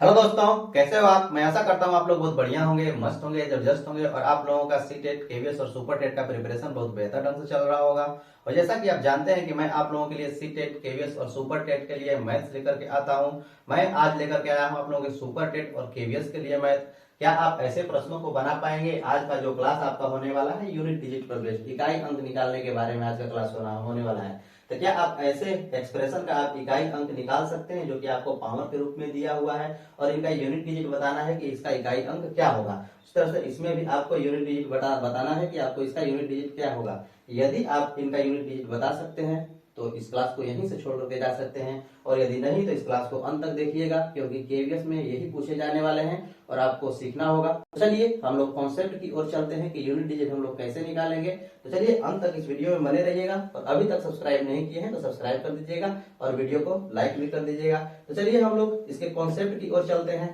Hello दोस्तों, कैसे हो आप। मैं आशा करता हूँ आप लोग बहुत बढ़िया होंगे, मस्त होंगे, जबरदस्त होंगे और आप लोगों का सी टेट, केवीएस और सुपर टेट का प्रिपरेशन बहुत बेहतर ढंग से चल रहा होगा। और जैसा कि आप जानते हैं कि मैं आप लोगों के लिए सी टेट, केवीएस और सुपर टेट के लिए मैथ्स लेकर के आता हूँ। मैं आज लेकर के आया हूँ आप लोगों के सुपर टेट और केवीएस के लिए मैथ। क्या आप ऐसे प्रश्नों को बना पाएंगे। आज का जो क्लास आपका होने वाला है यूनिट डिजिट पर बेस्ड इकाई अंक निकालने के बारे में आज का क्लास होने वाला है। तो क्या आप ऐसे एक्सप्रेशन का आप इकाई अंक निकाल सकते हैं जो कि आपको पावर के रूप में दिया हुआ है और इनका यूनिट डिजिट बताना है कि इसका इकाई अंक क्या होगा। उस तरह से इसमें भी आपको यूनिट डिजिट बताना है कि आपको इसका यूनिट डिजिट क्या होगा। यदि आप इनका यूनिट डिजिट बता सकते हैं तो इस क्लास को यहीं से छोड़ करके जा सकते हैं, और यदि नहीं तो इस क्लास को अंत तक देखिएगा क्योंकि केवीएस में यही पूछे जाने वाले हैं और आपको सीखना होगा। तो चलिए हम लोग कॉन्सेप्ट की ओर चलते हैं कि यूनिट डिजिट हम लोग कैसे निकालेंगे। तो चलिए अंत तक इस वीडियो में बने रहिएगा और अभी तक सब्सक्राइब नहीं किए हैं तो सब्सक्राइब कर दीजिएगा और वीडियो को लाइक भी कर दीजिएगा। तो चलिए हम लोग इसके कॉन्सेप्ट की ओर चलते हैं।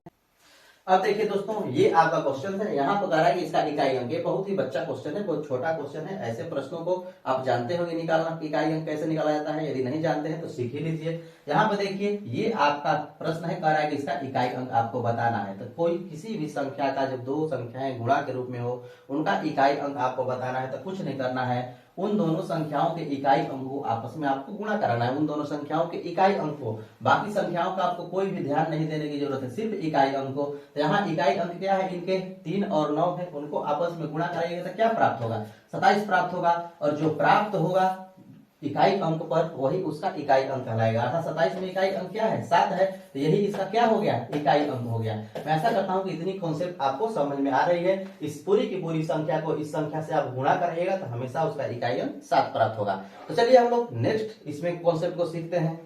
अब देखिए दोस्तों, ये आपका क्वेश्चन है, यहाँ पर कह रहा है कि इसका इकाई अंक। ये बहुत ही बच्चा क्वेश्चन है, बहुत छोटा क्वेश्चन है। ऐसे प्रश्नों को आप जानते होंगे निकालना, इकाई अंक कैसे निकाला जाता है। यदि नहीं जानते हैं तो सीख ही लीजिए। यहाँ पर देखिए ये आपका प्रश्न है, कह रहा है कि इसका इकाई अंक आपको बताना है। तो कोई किसी भी संख्या का जब दो संख्याएं गुणा के रूप में हो उनका इकाई अंक आपको बताना है। तो कुछ नहीं करना है, उन दोनों संख्याओं के इकाई अंक को आपस में आपको गुणा कराना है, उन दोनों संख्याओं के इकाई अंक को। बाकी संख्याओं का आपको कोई भी ध्यान नहीं देने की जरूरत है, सिर्फ इकाई अंक को। तो यहाँ इकाई अंक क्या है, इनके 3 और 9 है, उनको आपस में गुणा कराइएगा तो क्या प्राप्त होगा, 27 प्राप्त होगा। और जो प्राप्त होगा इकाई अंक पर वही उसका इकाई अंक कहलाएगा। अर्थात 27 में इकाई अंक क्या है, 7 है, तो यही इसका क्या हो गया, इकाई अंक हो गया। मैं ऐसा करता हूं कि इतनी कॉन्सेप्ट आपको समझ में आ रही है। इस पूरी की पूरी संख्या को इस संख्या से आप गुणा करिएगा तो हमेशा उसका इकाई अंक 7 प्राप्त होगा। तो चलिए हम लोग नेक्स्ट इसमें कॉन्सेप्ट को सीखते हैं।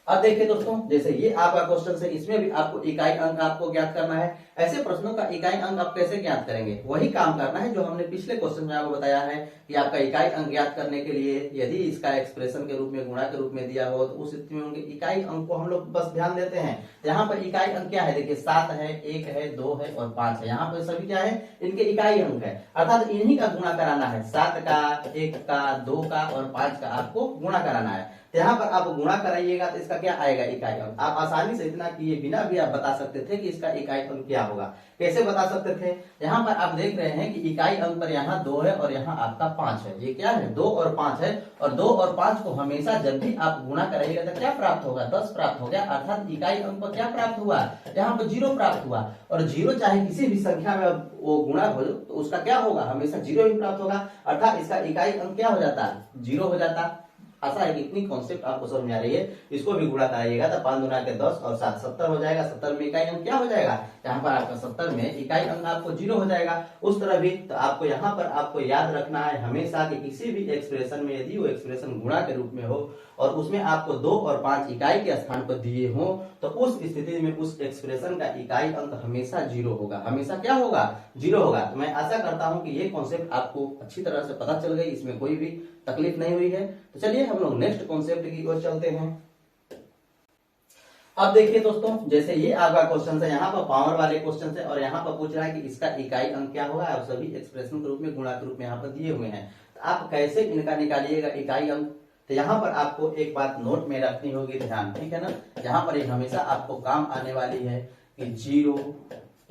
अब देखिए दोस्तों, जैसे ये आपका क्वेश्चन है, इसमें भी आपको इकाई अंक आपको ज्ञात करना है। ऐसे प्रश्नों का इकाई अंक आप कैसे ज्ञात करेंगे, वही काम करना है जो हमने पिछले क्वेश्चन में आपको बताया है कि आपका इकाई अंक ज्ञात करने के लिए यदि इसका एक्सप्रेशन के रूप में, गुणा के रूप में दिया हो तो उस स्थिति में उनके इकाई अंक को हम लोग बस ध्यान देते हैं। यहाँ पर इकाई अंक क्या है, देखिए 7 है, 1 है, 2 है और 5 है। यहाँ पर सभी क्या है, इनके इकाई अंक है। अर्थात इन्हीं का गुणा कराना है, 7 का, 1 का, 2 का और 5 का आपको गुणा कराना है। यहाँ पर आप गुणा कराइएगा तो इसका क्या आएगा, इकाई अंक। आप आसानी से इतना किए बिना भी आप बता सकते थे कि इसका इकाई अंक क्या होगा। कैसे बता सकते थे, यहाँ पर आप देख रहे हैं कि इकाई अंक पर यहाँ 2 है और यहाँ आपका 5 है। ये क्या है, 2 और 5 है, और 2 और 5 को हमेशा जब भी आप गुणा कराइएगा तो क्या प्राप्त होगा, 10 प्राप्त हो गया। अर्थात इकाई अंक पर क्या प्राप्त हुआ, यहाँ पर 0 प्राप्त हुआ। और 0 चाहे किसी भी संख्या में वो गुणा हो तो उसका क्या होगा, हमेशा 0 ही प्राप्त होगा। अर्थात इसका इकाई अंक क्या हो जाता है, 0 हो जाता। आशा है कि इतनी कॉन्सेप्ट आपको समझ में आ रही है। इसको भी गुणा कराइएगा तो 5 गुना के 10 और 7 70 हो जाएगा। 70 में इकाई अंक क्या हो जाएगा, यहाँ पर आपका 70 में इकाई अंक आपको 0 हो जाएगा। उस तरह भी तो आपको यहाँ पर आपको याद रखना है हमेशा कि किसी भी एक्सप्रेशन में यदि वो एक्सप्रेशन गुणा के रूप में हो और उसमें आपको 2 और 5 इकाई के स्थान पर दिए हो तो उस स्थिति में उस एक्सप्रेशन का इकाई अंक हमेशा 0 होगा, हमेशा क्या होगा, 0 होगा। तो मैं आशा करता हूं कि ये कॉन्सेप्ट आपको अच्छी तरह से पता चल गई, इसमें कोई भी तकलीफ नहीं हुई है। तो चलिए हम लोग नेक्स्ट कॉन्सेप्ट की ओर चलते हैं। अब देखिए दोस्तों, जैसे ये आपका क्वेश्चन है, यहाँ पर पावर वाले क्वेश्चन है और यहाँ पर पूछ रहा है कि इसका इकाई अंक क्या होगा और सभी एक्सप्रेशन के रूप में, गुणा के रूप में यहाँ पर दिए हुए हैं। तो आप कैसे इनका निकालिएगा इकाई अंक। तो यहाँ पर आपको एक बात नोट में रखनी होगी, ध्यान, ठीक है ना। यहाँ पर एक हमेशा आपको काम आने वाली है कि 0,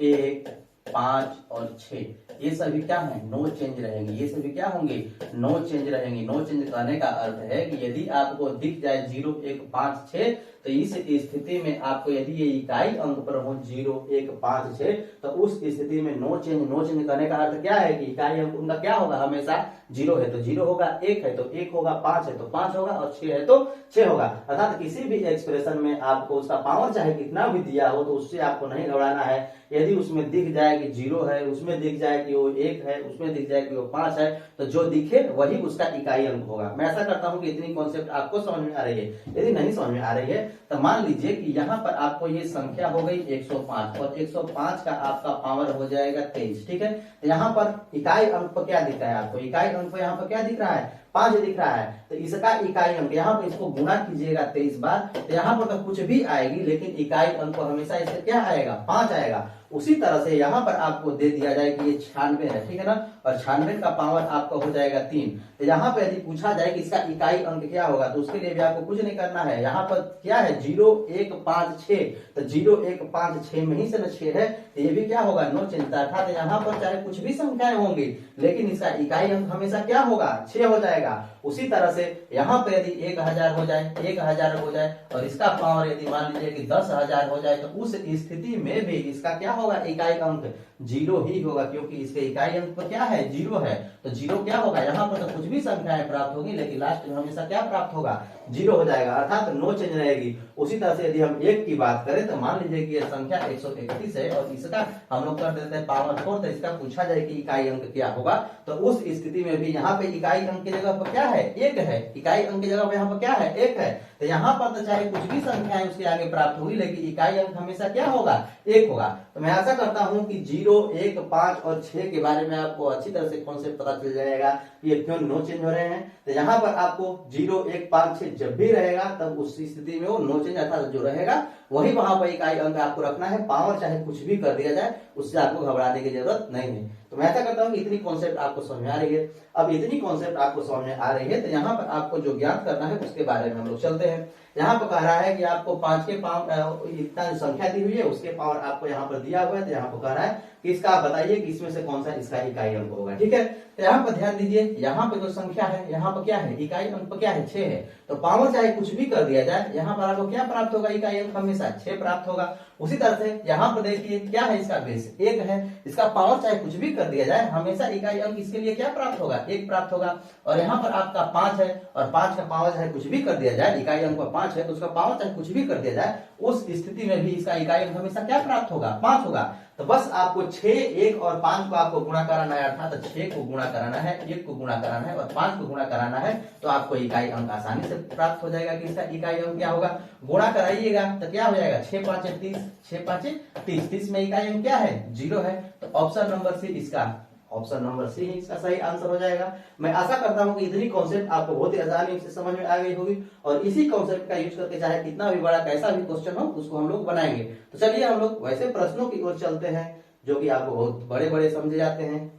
1, 5 और 6 ये सभी क्या है, नो चेंज रहेंगे। ये सभी क्या होंगे, नो चेंज रहेंगे। नो चेंज करने का अर्थ है कि यदि आपको दिख जाए 0, 1, 5, 6 तो इस स्थिति में आपको यदि ये इकाई अंक पर हो 0, 1, 5, 6 तो उस स्थिति में नो चेंज। नो चेंज करने का अर्थ क्या है कि इकाई अंक उनका क्या होगा, हमेशा 0 है तो 0 होगा, 1 है तो 1 होगा, 5 है तो 5 होगा और 6 है तो 6 होगा। अर्थात किसी भी एक्सप्रेशन में आपको उसका पावर चाहे कितना भी दिया हो तो उससे आपको नहीं घबराना है। यदि उसमें दिख जाए कि 0 है, उसमें दिख जाए कि वो 1 है, उसमें दिख जाए कि वो 5 है, तो जो दिखे वही उसका इकाई अंक होगा। मैं ऐसा करता हूं कि इतनी कॉन्सेप्ट आपको समझ में आ रही है। यदि नहीं समझ में आ रही है तो मान लीजिए कि यहाँ पर आपको ये संख्या हो गई 105 और 105 का आपका पावर हो जाएगा 23, ठीक है। तो यहाँ पर इकाई अंक पर क्या दिख रहा है आपको, इकाई अंक पर यहाँ पर क्या दिख रहा है, 5 दिख रहा है। तो इसका इकाई अंक यहाँ पर इसको गुणा कीजिएगा 23 बार तो यहाँ पर तो कुछ भी आएगी लेकिन इकाई अंक को हमेशा इससे क्या आएगा, 5 आएगा। उसी तरह से यहाँ पर आपको दे दिया जाए कि ये 96 है, ठीक है ना, और 96 का पावर आपका हो जाएगा 3। तो यहाँ पे यदि पूछा जाए कि इसका इकाई अंक क्या होगा तो उसके लिए भी आपको कुछ नहीं करना है। यहाँ पर क्या है 0 1 5 6, तो 0 1 5 6 में ही से न 6 है, तो ये भी क्या होगा नो चेंज। अर्थात यहाँ पर चाहे कुछ भी संख्याएं होंगी लेकिन इसका इकाई अंक हमेशा क्या होगा 6 हो जाएगा। उसी तरह से यहाँ पे यदि 1000 हो जाए 1000 हो जाए और इसका पावर यदि मान लीजिए कि 10,000 हो जाए तो उस स्थिति में भी इसका क्या होगा इकाई अंक 0 ही होगा, क्योंकि इसके इकाई अंक पर क्या है 0 है। तो 0 क्या होगा, यहाँ पर तो कुछ भी संख्याएं प्राप्त होगी लेकिन लास्ट में हमेशा क्या प्राप्त होगा 0 हो जाएगा, अर्थात नो चेंज रहेगी। उसी तरह से यदि हम 1 की बात करें तो मान लीजिए कि यह संख्या 131 है और इसका हम लोग कर देते हैं पावर 4, तो इसका पूछा जाए कि इकाई अंक क्या होगा, तो उस स्थिति में भी यहाँ पे इकाई अंक की जगह पर क्या है 1 है, इकाई अंक की जगह पर यहाँ पर क्या है 1 है। तो यहाँ पर तो चाहे कुछ भी संख्याएं उसके आगे प्राप्त हुई लेकिन इकाई अंक हमेशा क्या होगा 1 होगा। तो मैं आशा करता हूं कि 0 1 5 और 6 के बारे में आपको अच्छी तरह से कॉन्सेप्ट पता चल जाएगा ये क्यों नो चेंज हो रहे हैं। तो यहाँ पर आपको 0 1 5 6 जब भी रहेगा तब उस स्थिति में वो नो चेंज अर्थात जो रहेगा वही वहां पर इकाई अंक आपको रखना है। पावर चाहे कुछ भी कर दिया जाए उससे आपको घबराने की जरूरत नहीं है। तो मैं ऐसा करता हूं कि इतनी कॉन्सेप्ट आपको समझ में आ रही है। अब इतनी कॉन्सेप्ट आपको समझ में आ रही है तो यहाँ पर आपको जो ज्ञात करना है उसके बारे में हम लोग चलते हैं। यहाँ पर कह रहा है कि आपको 5 के पावर इतना संख्या दी हुई है उसके पावर आपको यहाँ पर दिया हुआ है। तो यहाँ पर कह रहा है कि इसका आप बताइए कि इसमें से कौन सा इसका इकाई अंक होगा। ठीक है, तो यहाँ पर ध्यान दीजिए, यहाँ पर जो संख्या है यहाँ पर क्या है इकाई अंक क्या है 6 है। तो पावर चाहे कुछ भी कर दिया जाए यहाँ पर आपको क्या प्राप्त होगा इकाई अंक हमेशा 6 प्राप्त होगा। उसी तरह से यहाँ पर देखिए क्या है इसका बेस 1 है, इसका पावर चाहे कुछ भी कर दिया जाए हमेशा इकाई अंक इसके लिए क्या प्राप्त होगा 1 प्राप्त होगा। और यहाँ पर आपका 5 है और 5 का पावर चाहे कुछ भी कर दिया जाए, इकाई अंक 5 है तो उसका पावर चाहे कुछ भी कर दिया जाए उस स्थिति में भी इसका इकाई अंक हमेशा क्या प्राप्त होगा 5 होगा। तो बस आपको 6 1 और 5 को आपको गुणा कराना है, अर्थात 6 को गुणा कराना है 1 को गुणा कराना है और 5 को गुणा कराना है तो आपको इकाई अंक आसानी से प्राप्त हो जाएगा कि इसका इकाई अंक क्या होगा। गुणा कराइएगा तो क्या हो जाएगा 6 5 30, 6 5 30, 30 में इकाई अंक क्या है 0 है। तो ऑप्शन नंबर सी इसका ऑप्शन नंबर सी ही इसका सही आंसर हो जाएगा। मैं आशा करता हूं कि इतनी कॉन्सेप्ट आपको बहुत ही आसानी से समझ में आ गई होगी और इसी कॉन्सेप्ट का यूज करके चाहे कितना भी बड़ा कैसा भी क्वेश्चन हो उसको हम लोग बनाएंगे। तो चलिए हम लोग वैसे प्रश्नों की ओर चलते हैं जो कि आपको बहुत बड़े बड़े समझे जाते हैं।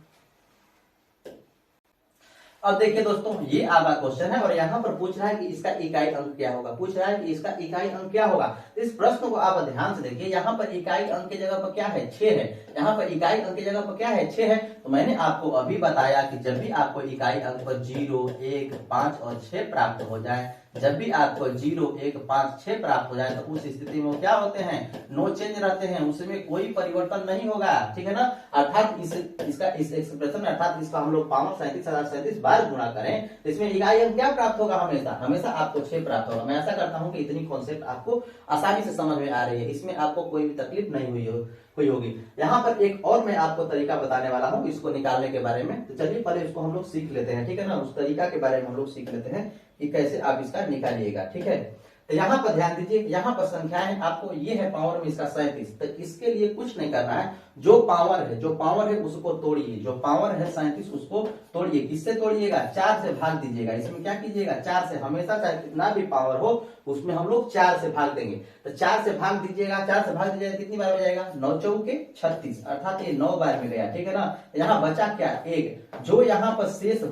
अब देखिए दोस्तों ये आपका क्वेश्चन है और यहाँ पर पूछ रहा है कि इसका इकाई अंक क्या होगा, पूछ रहा है कि इसका इकाई अंक क्या होगा। तो इस प्रश्न को आप ध्यान से देखिए, यहाँ पर इकाई अंक की जगह पर क्या है 6 है, यहाँ पर इकाई अंक की जगह पर क्या है 6 है। तो मैंने आपको अभी बताया कि जब भी आपको इकाई अंक पर 0 1 5 और 6 प्राप्त हो जाए, जब भी आपको 0 1 5 6 प्राप्त हो जाए तो उस स्थिति में क्या होते हैं नो चेंज रहते हैं, उसमें कोई परिवर्तन नहीं होगा। ठीक है ना, अर्थात इसका इस एक्सप्रेशन अर्थात इसका हम लोग पावर 37,037 बार गुणा करें तो इसमें इकाई अंक क्या प्राप्त होगा हमेशा आपको 6 प्राप्त होगा। मैं ऐसा करता हूं कि इतनी कॉन्सेप्ट आपको आसानी से समझ में आ रही है, इसमें आपको कोई भी तकलीफ नहीं हुई होगी। यहाँ पर एक और मैं आपको तरीका बताने वाला हूँ इसको निकालने के बारे में। तो चलिए पहले इसको हम लोग सीख लेते हैं। ठीक है ना, उस तरीका के बारे में हम लोग सीख लेते हैं कि कैसे आप इसका निकालिएगा। ठीक है, तो यहाँ पर ध्यान दीजिए, यहाँ पर संख्याएं आपको ये है पावर में इसका 37। तो इसके लिए कुछ नहीं करना है, जो पावर है उसको तोड़िए, जो पावर है 37 उसको तोड़िए। किससे तोड़िएगा 4 से भाग दीजिएगा। इसमें क्या कीजिएगा 4 से, हमेशा चाहे कितना भी पावर हो उसमें हम लोग 4 से भाग देंगे। तो 4 से भाग दीजिएगा, 4 से भाग दीजिएगा कितनी बार हो जाएगा 9 चौके 36, अर्थात ये 9 बार में गया। ठीक है ना, यहाँ बचा क्या 1, जो यहाँ पर शेष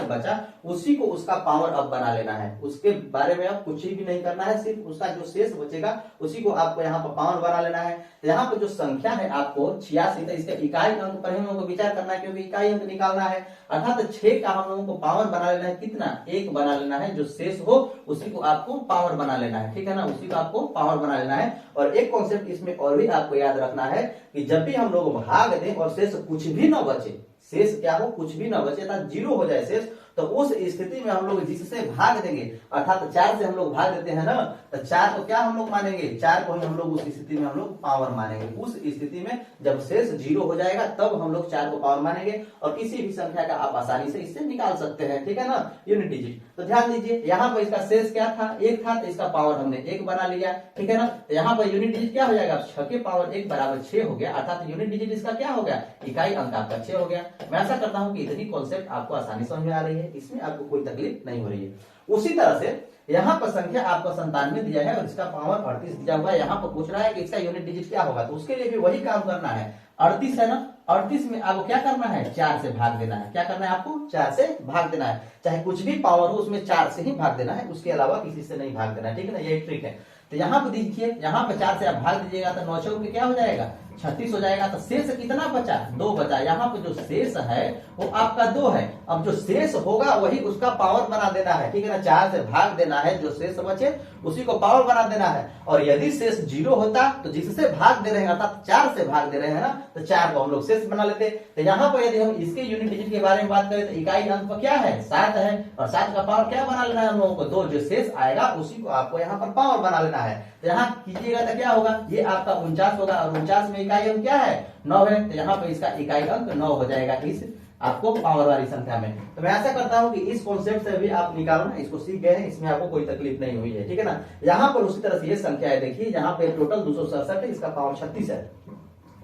बचा उसी को उसका पावर अब बना लेना है। उसके बारे में आप कुछ भी नहीं करना है, सिर्फ उसका जो शेष बचेगा उसी को आपको यहाँ पर पावर बना लेना है। तो यहाँ पर जो संख्या है आपको 86, तो इसके इकाई अंक पर हम लोगों को विचार करना है क्योंकि इकाई अंक निकालना है। अर्थात 6 का हम लोगों को पावर बना लेना है, कितना 1 बना लेना है, जो शेष हो उसी को आपको पावर बना लेना है। ठीक है ना, उसी को आपको पावर बना लेना है। और एक कॉन्सेप्ट इसमें और भी आपको याद रखना है कि जब भी हम लोग भाग दें और शेष कुछ भी न बचे, शेष क्या हो कुछ भी न बचे अर्थात 0 हो जाए शेष, तो उस स्थिति में हम लोग जिससे भाग देंगे अर्थात 4 से हम लोग भाग देते हैं ना, तो 4 को क्या हम लोग मानेंगे 4 को ही हम लोग उस स्थिति में हम लोग पावर मानेंगे। उस स्थिति में जब शेष 0 हो जाएगा तब हम लोग 4 को पावर मानेंगे और किसी भी संख्या का आप आसानी से इससे निकाल सकते हैं। ठीक है ना, यूनिट डिजिट। तो ध्यान दीजिए यहाँ पर इसका शेष क्या था 1 था, तो इसका पावर हमने 1 बना लिया। ठीक है ना, तो यहाँ पर यूनिट डिजिट क्या हो जाएगा 6 के पावर 1 बराबर 6 हो गया, अर्थात यूनिट डिजिट इसका क्या हो गया इकाई अंक आपका 6 हो गया। मैं ऐसा करता हूँ कि इतनी कॉन्सेप्ट आपको आसानी समझ में आ रही है, इसमें आपको कोई तकलीफ नहीं हो रही है। उसी तरह से यहाँ पर संख्या आपको 97 दिया है और इसका पावर 38 दिया हुआ है। यहाँ पर पूछ रहा है कि इसका यूनिट डिजिट क्या होगा, तो उसके लिए भी वही काम करना है। 38 है ना, 38 में आपको क्या करना है, 4 से भाग देना है। क्या करना है आपको, 4 से भाग देना है। चाहे कुछ भी पावर हो उसमें 4 से ही भाग देना है, उसके अलावा किसी से नहीं भाग देना है, ठीक है ना, यही ट्रिक है। तो यहाँ पे देखिए, यहाँ पे 4 से आप भाग दीजिएगा तो 9 चौके क्या हो जाएगा, 36 हो जाएगा। तो शेष कितना बचा, 2 बचा। यहाँ पे जो शेष है वो आपका 2 है। अब जो शेष होगा वही उसका पावर बना देना है, ठीक है ना, 4 से भाग देना है, जो शेष बचे उसी को पावर बना देना है। और यदि शेष 0 होता तो जिससे भाग दे रहे हैं अर्थात 4 से भाग दे रहे हैं ना, तो 4 को हम लोग शेष बना लेते। तो यहाँ पर यदि हम इसके यूनिट डिजिट के बारे में बात करें तो इकाई अंक पर क्या है, 7 है, और 7 का पावर क्या बना लेना है हम लोगों को, 2। जो शेष आएगा उसी को आपको यहाँ पर पावर बना लेना है। तो यहाँ कीजिएगा तो क्या होगा, ये आपका 49 होगा, और 49 में इकाई अंक क्या है, 9 है। तो यहाँ पे इसका इकाई अंक 9 हो जाएगा इस आपको पावर वाली संख्या में। तो मैं ऐसा करता हूं कि इस कॉन्सेप्ट से भी आप निकालना, इसको सीख गए हैं, इसमें आपको कोई तकलीफ नहीं हुई है, ठीक है ना। यहाँ पर उसी तरह से ये संख्या है, देखिए यहाँ पे टोटल 267 है, इसका पावर 36 है।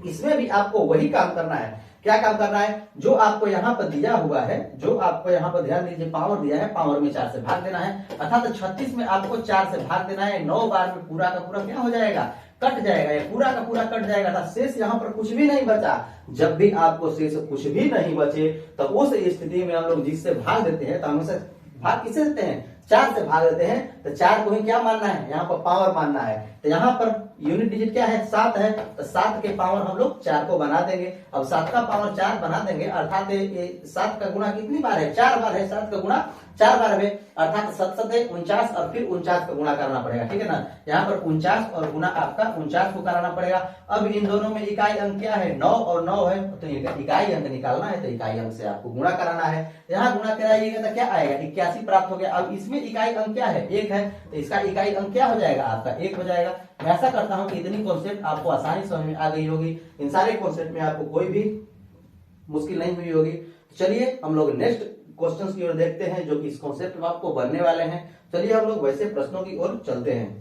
इसमें भी आपको वही काम करना है। क्या काम करना है, जो आपको यहाँ पर दिया हुआ है, जो आपको यहाँ पर ध्यान दीजिए पावर दिया है, पावर में 4 से भाग देना है, अर्थात 36 में आपको 4 से भाग देना है। 9 बार में पूरा का पूरा क्या हो जाएगा, कट जाएगा, ये पूरा का पूरा कट जाएगा, था शेष यहाँ पर कुछ भी नहीं बचा। जब भी आपको शेष कुछ भी नहीं बचे तो उस स्थिति में हम लोग जिससे भाग देते हैं, तो हमेशा भाग किससे देते हैं, 4 से भाग देते हैं। तो 4 को ही क्या मानना है, यहाँ पर पावर मानना है। तो यहाँ पर यूनिट डिजिट क्या है, 7 है, तो 7 के पावर हम लोग 4 को बना देंगे। अब 7 का पावर 4 बना देंगे, अर्थात 7 का गुणा कितनी बार है, 4 बार है, 7 का गुणा 4 बार है, अर्थात 7 है 49, और फिर 49 का गुणा करना पड़ेगा, ठीक है ना। यहाँ पर 49 और गुणा आपका 49 को कराना पड़ेगा। अब इन दोनों में इकाई अंक क्या है, 9 और 9 है, तो इकाई अंक निकालना है, तो इकाई अंक से आपको गुणा कराना है। यहाँ गुणा कराइएगा तो क्या आएगा, 81 प्राप्त हो गया। अब इसमें इकाई अंक क्या है, 1 है, तो इसका इकाई अंक क्या हो जाएगा, आपका 1 हो जाएगा। मैं ऐसा करता हूं कि इतनी कॉन्सेप्ट आपको आसानी समझ में आ गई होगी, इन सारे कॉन्सेप्ट में आपको कोई भी मुश्किल नहीं हुई होगी। चलिए हम लोग नेक्स्ट क्वेश्चंस की ओर देखते हैं, जो कि इस कॉन्सेप्ट में आपको बनने वाले हैं। चलिए हम लोग वैसे प्रश्नों की ओर चलते हैं।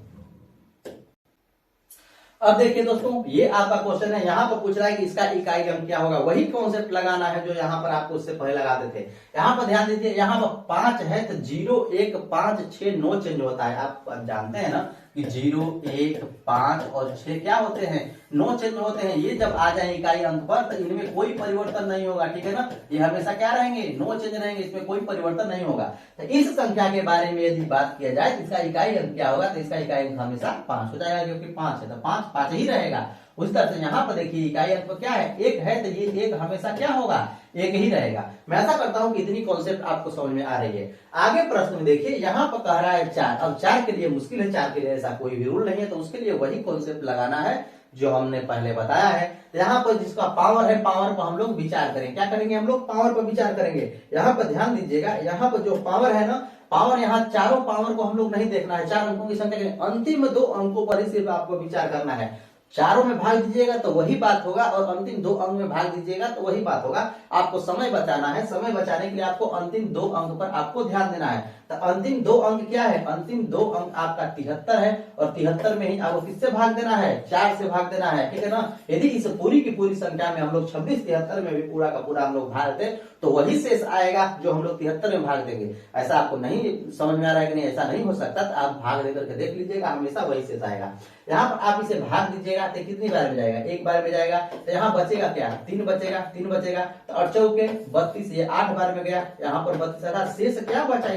अब देखिए दोस्तों, ये आपका क्वेश्चन है, यहाँ पर पूछ रहा है कि इसका इकाई अंक क्या होगा। वही कॉन्सेप्ट लगाना है जो यहाँ पर आपको उससे पहले लगाते थे। यहाँ पर ध्यान दीजिए, यहाँ पर 5 है तो 0 1 5 6 9 चेंज होता है। आप जानते हैं ना कि 0 1 5 और 6 क्या होते हैं, 9 चेंज होते हैं। ये जब आ जाए इकाई अंक पर तो इनमें कोई परिवर्तन नहीं होगा, ठीक है ना, ये हमेशा क्या रहेंगे, 9 चेंज रहेंगे, इसमें कोई परिवर्तन नहीं होगा। तो इस संख्या के बारे में यदि बात किया जाए तो इसका इकाई अंक क्या होगा, तो इसका इकाई अंक हमेशा 5 हो जाएगा, क्योंकि 5 है तो 5 5 ही रहेगा। उस तरह से यहाँ पर देखिए इकाई अंक क्या है, 1 है, तो ये 1 हमेशा क्या होगा, 1 ही रहेगा। मैं ऐसा करता हूं कि इतनी कॉन्सेप्ट आपको समझ में आ रही है। आगे प्रश्न में देखिए, यहाँ पर कह रहा है 4। अब 4 के लिए मुश्किल है, 4 के लिए ऐसा कोई भी रूल नहीं है, तो उसके लिए वही कॉन्सेप्ट लगाना है जो हमने पहले बताया है। यहाँ पर जिसका पावर है, पावर पर हम लोग विचार करें। क्या करेंगे, हम लोग पावर पर विचार करेंगे। यहाँ पर ध्यान दीजिएगा, यहाँ पर जो पावर है ना, पावर यहाँ चारों पावर को हम लोग नहीं देखना है, 4 अंकों की संख्या के अंतिम 2 अंकों पर ही सिर्फ आपको विचार करना है। चारों में भाग दीजिएगा तो वही बात होगा, और अंतिम 2 अंक में भाग दीजिएगा तो वही बात होगा। आपको समय बचाना है, समय बचाने के लिए आपको अंतिम 2 अंक पर आपको ध्यान देना है। तो अंतिम 2 अंक क्या है, अंतिम 2 अंक आपका 73 है, और 73 में ही आपको किससे भाग देना है, 4 से भाग देना है, ठीक है ना। यदि इस पूरी की पूरी संख्या में हम लोग 26 73 में भी पूरा का पूरा हम लोग भाग दे तो वही शेष आएगा जो हम लोग 73 में भाग देंगे। ऐसा आपको नहीं समझ में आ रहा है कि नहीं, ऐसा नहीं हो सकता, तो आप भाग लेकर के देख लीजिएगा, हमेशा वही शेष आएगा। यहाँ पर आप इसे भाग दीजिएगा तो कितनी बार में जाएगा, 1 बार में जाएगा। तो यहाँ बचेगा क्या, 3 बचेगा, 3 बचेगा, तो 8 चौके 32, ये 8 बार में गया, यहाँ पर 32 शेष क्या बचा,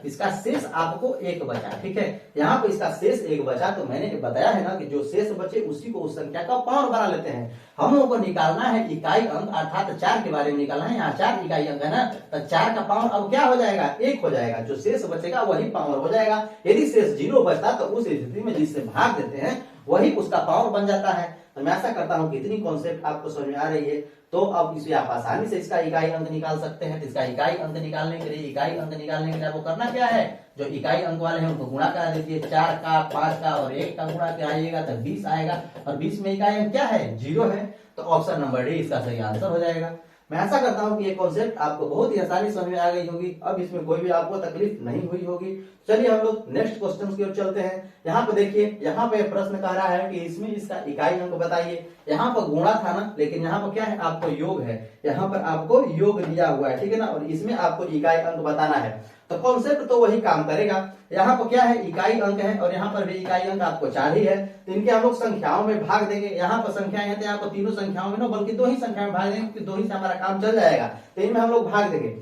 इसका शेष आपको 1 बचा, ठीक है। यहाँ पर इसका शेष 1 बचा, तो मैंने बताया है ना कि जो शेष बचे उसी को उस संख्या का पावर बना लेते हैं। हम लोगों को निकालना है इकाई अंक, अर्थात 4 के बारे में निकालना है। यहाँ 4 इकाई अंक है ना, तो 4 का पावर अब क्या हो जाएगा, 1 हो जाएगा। जो शेष बचेगा वही पावर हो जाएगा। यदि शेष 0 बचता तो उस स्थिति में जिससे भाग देते हैं वही उसका पावर बन जाता है। तो मैं ऐसा करता हूं कि इतनी कॉन्सेप्ट आपको समझ में आ रही है, तो अब इसे आप आसानी से इसका इकाई अंक निकाल सकते हैं। तो इसका इकाई अंक निकालने के लिए आपको करना क्या है, जो इकाई अंक वाले हैं उनको गुणा करा दीजिए। 4 का 5 का और 1 का गुणा कराइएगा तो 20 आएगा, और 20 में इकाई अंक क्या है, 0 है। तो ऑप्शन नंबर डी इसका सही आंसर हो जाएगा। मैं ऐसा करता हूं कि ये कॉन्सेप्ट आपको बहुत ही आसानी समझ में आ गई होगी, अब इसमें कोई भी आपको तकलीफ नहीं हुई होगी। चलिए हम लोग नेक्स्ट क्वेश्चन की ओर चलते हैं। यहाँ पे देखिए, यहाँ पे प्रश्न कह रहा है कि इसमें इसका इकाई अंक बताइए। यहाँ पर गुणा था ना, लेकिन यहाँ पर क्या है, आपको योग है, यहाँ पर आपको योग दिया हुआ है, ठीक है ना, और इसमें आपको इकाई अंक बताना है। तो कॉन्सेप्ट तो वही काम करेगा। यहाँ पर क्या है, इकाई अंक है और यहाँ पर भी इकाई अंक आपको 4 ही है, तो इनके हम लोग संख्याओं में भाग देंगे। यहाँ पर संख्याएं हैं तो यहाँ पर तीनों संख्याओं में ना बल्कि 2 ही संख्या में भाग देंगे, क्योंकि 2 ही से हमारा काम चल जाएगा, तो इनमें हम लोग भाग देंगे।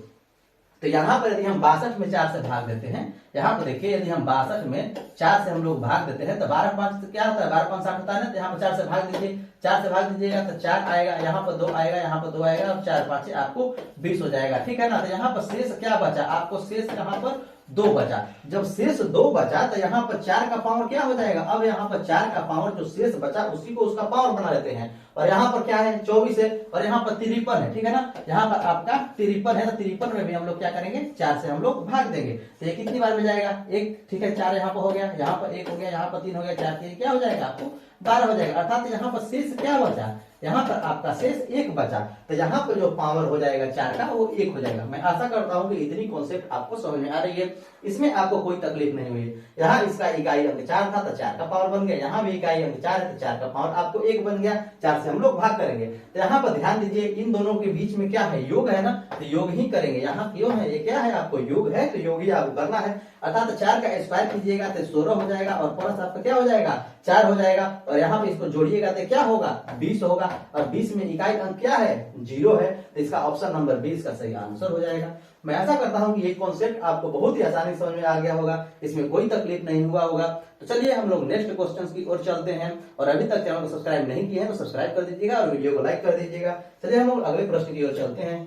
तो यहाँ पर यदि हम 62 में 4 से भाग देते हैं, यहाँ पर देखिए यदि हम 62 में 4 से हम लोग भाग देते हैं तो 12 5 तो क्या होता है, 12 5 60 होता है ना, तो यहाँ पर 4 से भाग दीजिए, 4 से भाग दीजिएगा तो 4 आएगा, यहाँ पर 2 आएगा, यहाँ पर 2 आएगा और 4 5 आपको 20 हो जाएगा, ठीक है ना। तो यहाँ पर शेष क्या बचा, आपको शेष यहाँ पर 2 बचा। जब शेष 2 बचा तो यहाँ पर 4 का पावर क्या हो जाएगा, अब यहाँ पर 4 का पावर जो शेष बचा उसी को उसका पावर बना लेते हैं, और यहाँ पर क्या है 24 है और यहाँ पर 53 है, ठीक है ना। यहाँ पर आपका 53 है तो 53 में भी हम लोग क्या करेंगे, 4 से हम लोग भाग देंगे, तो ये कितनी बार में जाएगा, 1, ठीक है। 4 यहाँ पर हो गया, यहाँ पर 1 हो गया, यहाँ पर 3 हो गया, 4 3 क्या हो जाएगा आपको 12 हो जाएगा। अर्थात यहाँ पर शेष क्या बचा, यहाँ पर आपका शेष 1 बचा, तो यहाँ पर जो पावर हो जाएगा 4 का वो 1 हो जाएगा। मैं आशा करता हूँ कि इतनी कॉन्सेप्ट आपको समझ में आ रही है, इसमें आपको कोई तकलीफ नहीं हुई। यहाँ इसका इकाई अंक 4 था तो 4 का पावर बन गया, यहाँ भी इकाई अंक 4 है तो 4 का पावर आपको 1 बन गया, 4 से हम लोग भाग करेंगे। तो यहाँ पर ध्यान दीजिए इन दोनों के बीच में क्या है, योग है ना, तो योग ही करेंगे। यहाँ क्यों है, ये क्या है, आपको योग है तो योग ही आपको करना है। अर्थात 4 का स्क्वायर कीजिएगा तो 16 हो जाएगा और प्लस आपका क्या हो जाएगा 4 हो जाएगा, और यहाँ पे इसको जोड़िएगा तो क्या होगा 20 होगा, और 20 में इकाई अंक क्या है 0 है, तो इसका ऑप्शन नंबर 20 का सही आंसर हो जाएगा। मैं आशा करता हूं कि ये कॉन्सेप्ट आपको बहुत ही आसानी से समझ में आ गया होगा, इसमें कोई तकलीफ नहीं हुआ होगा। तो चलिए हम लोग नेक्स्ट क्वेश्चंस की ओर चलते हैं, और अभी तक चैनल को सब्सक्राइब नहीं किए हैं तो सब्सक्राइब कर दीजिएगा और वीडियो को लाइक कर दीजिएगा। चलिए हम लोग अगले प्रश्न की ओर चलते हैं।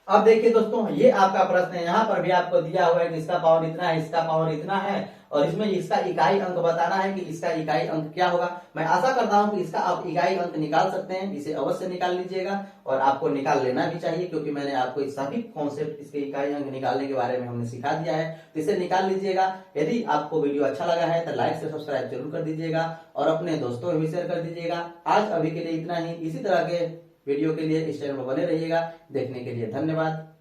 अब देखिए दोस्तों, ये आपका प्रश्न है, यहाँ पर भी आपको दिया हुआ है कि इसका पावर इतना है, इसका पावर इतना है, और इसमें इसका इकाई अंक बताना है कि इसका इकाई अंक क्या होगा। मैं आशा करता हूं कि इसका आप इकाई अंक निकाल सकते हैं, इसे अवश्य निकाल लीजिएगा, और आपको निकाल लेना भी चाहिए, क्योंकि मैंने आपको इस सभी कॉन्सेप्ट इसके इकाई अंक निकालने के बारे में हमने सिखा दिया है, तो इसे निकाल लीजिएगा। यदि आपको वीडियो अच्छा लगा है तो लाइक से सब्सक्राइब जरूर कर दीजिएगा और अपने दोस्तों में भी शेयर कर दीजिएगा। आज अभी के लिए इतना ही, इसी तरह के वीडियो के लिए इस चैनल में बने रहिएगा। देखने के लिए धन्यवाद।